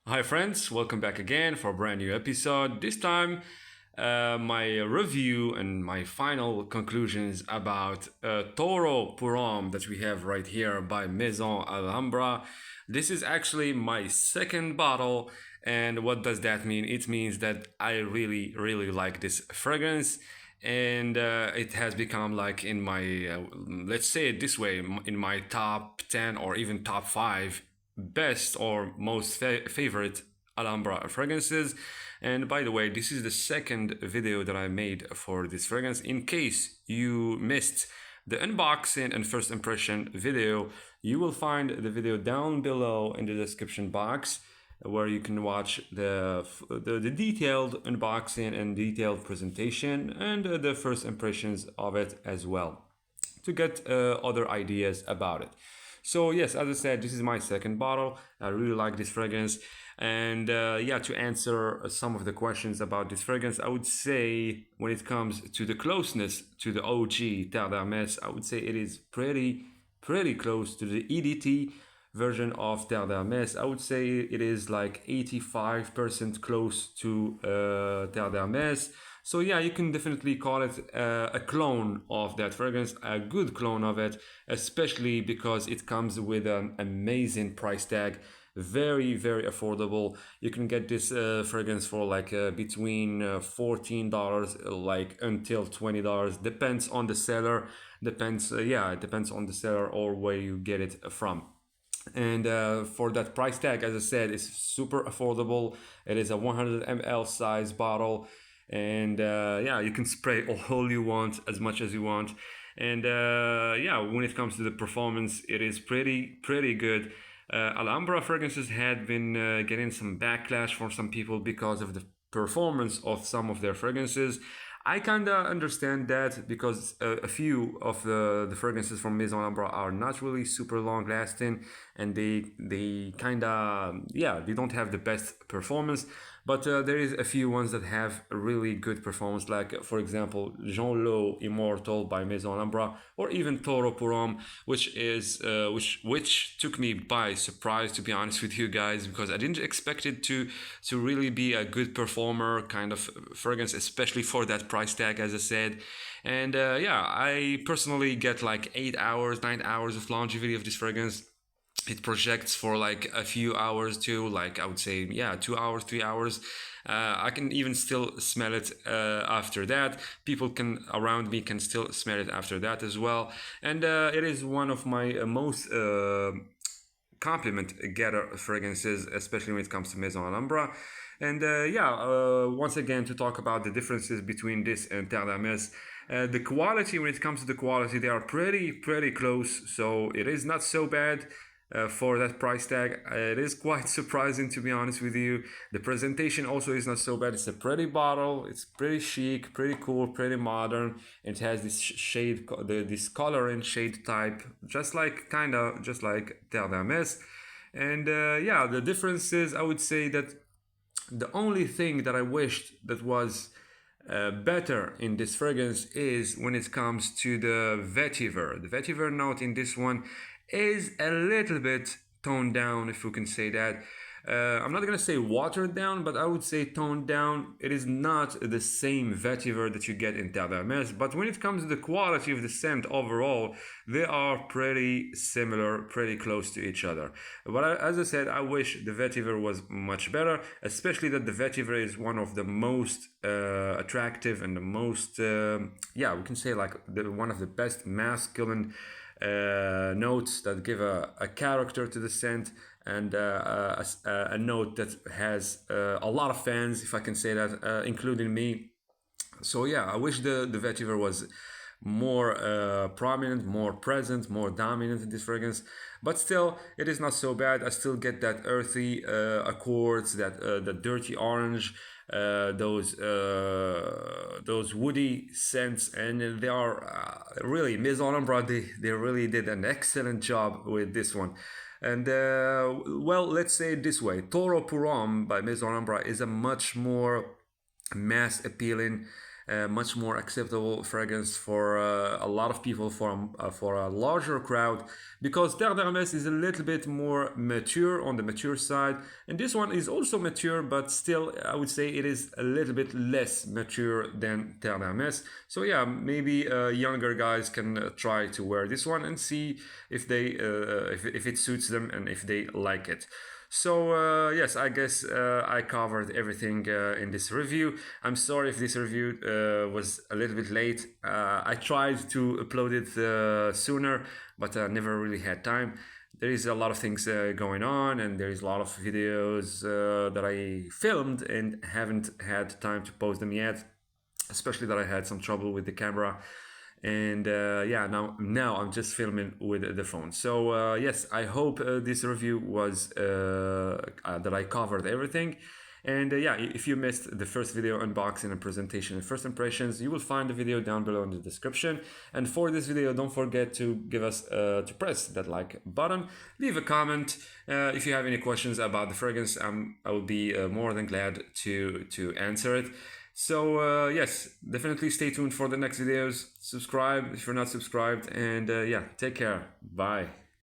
Hi, friends, welcome back again for a brand new episode. This time, my review and my final conclusions about Toro Purom that we have right here by Maison Alhambra. This is actually my second bottle, and what does that mean? It means that I really, really like this fragrance. And it has become like in my, let's say it this way, in my top 10 or even top 5 best or most favorite Alhambra fragrances. And by the way, this is the second video that I made for this fragrance. In case you missed the unboxing and first impression video, you will find the video down below in the description box where you can watch the detailed unboxing and detailed presentation and the first impressions of it as well to get other ideas about it. So yes, as I said, this is my second bottle. I really like this fragrance. And yeah, to answer some of the questions about this fragrance, I would say when it comes to the closeness to the OG Terre d'Hermès, I would say it is pretty close to the EDT version of Terre d'Hermès. I would say it is like 85% close to Terre d'Hermès. So yeah, you can definitely call it a clone of that fragrance, a good clone of it, especially because it comes with an amazing price tag, very affordable. You can get this fragrance for like between $14 like until $20, depends on the seller, it depends on the seller or where you get it from. And for that price tag, as I said, it's super affordable. It is a 100 ml size bottle, and yeah, you can spray all you want, as much as you want. And yeah, when it comes to the performance, it is pretty good. Alhambra fragrances had been getting some backlash from some people because of the performance of some of their fragrances. I kind of understand that because a few of the fragrances from Maison Alhambra are not really super long lasting, and they kind of, yeah, they don't have the best performance. But there is a few ones that have a really good performance, like for example Jean Lo Immortal by Maison Alhambra, or even Toro Purom, which took me by surprise, to be honest with you guys, because I didn't expect it to really be a good performer kind of fragrance, especially for that price tag, as I said. And yeah, I personally get like 8 hours, 9 hours of longevity of this fragrance. It projects for like a few hours too, like I would say, yeah, 2 hours, 3 hours. I can even still smell it after that. People can around me can still smell it after that as well. And it is one of my most compliment getter fragrances, especially when it comes to Maison Alhambra. And yeah, once again, to talk about the differences between this and Terre d'Hermès, the quality, when it comes to the quality, they are pretty close. So it is not so bad. For that price tag, it is quite surprising, to be honest with you. The presentation also is not so bad. It's a pretty bottle. It's pretty chic, pretty cool, pretty modern. It has this shade, this color and shade type, just like Terre d'Hermès. And yeah, the differences, I would say that the only thing that I wished that was better in this fragrance is when it comes to the vetiver. The vetiver note in this one is a little bit toned down, if we can say that. I'm not gonna say watered down, but I would say toned down. It is not the same vetiver that you get in Terre d'Hermès, but when it comes to the quality of the scent overall, they are pretty similar, pretty close to each other. But as I said, I wish the vetiver was much better, especially that the vetiver is one of the most attractive and the most, yeah, we can say like one of the best masculine notes that give a character to the scent, and a note that has a lot of fans, if I can say that, including me. So yeah, I wish the vetiver was more prominent, more present, more dominant in this fragrance. But still, it is not so bad. I still get that earthy accords, that the dirty orange, those woody scents, and they are really Maison Alhambra. They really did an excellent job with this one. And well, let's say it this way: Toro Purom by Maison Alhambra is a much more mass appealing much more acceptable fragrance for a lot of people, for a larger crowd, because Terre d'Hermès is a little bit more mature, on the mature side, and this one is also mature, but still I would say it is a little bit less mature than Terre d'Hermès. So yeah, maybe younger guys can try to wear this one and see if if it suits them and if they like it. So yes, I guess I covered everything in this review. I'm sorry if this review was a little bit late. I tried to upload it sooner, but I never really had time. There is a lot of things going on, and there is a lot of videos that I filmed and haven't had time to post them yet, especially that I had some trouble with the camera. And yeah, now I'm just filming with the phone. So yes, I hope this review was that I covered everything. And yeah, if you missed the first video unboxing and presentation and first impressions, you will find the video down below in the description. And for this video, don't forget to give us to press that like button, leave a comment. If you have any questions about the fragrance, I will be more than glad to answer it. So yes, definitely stay tuned for the next videos. Subscribe if you're not subscribed, and yeah, take care. Bye.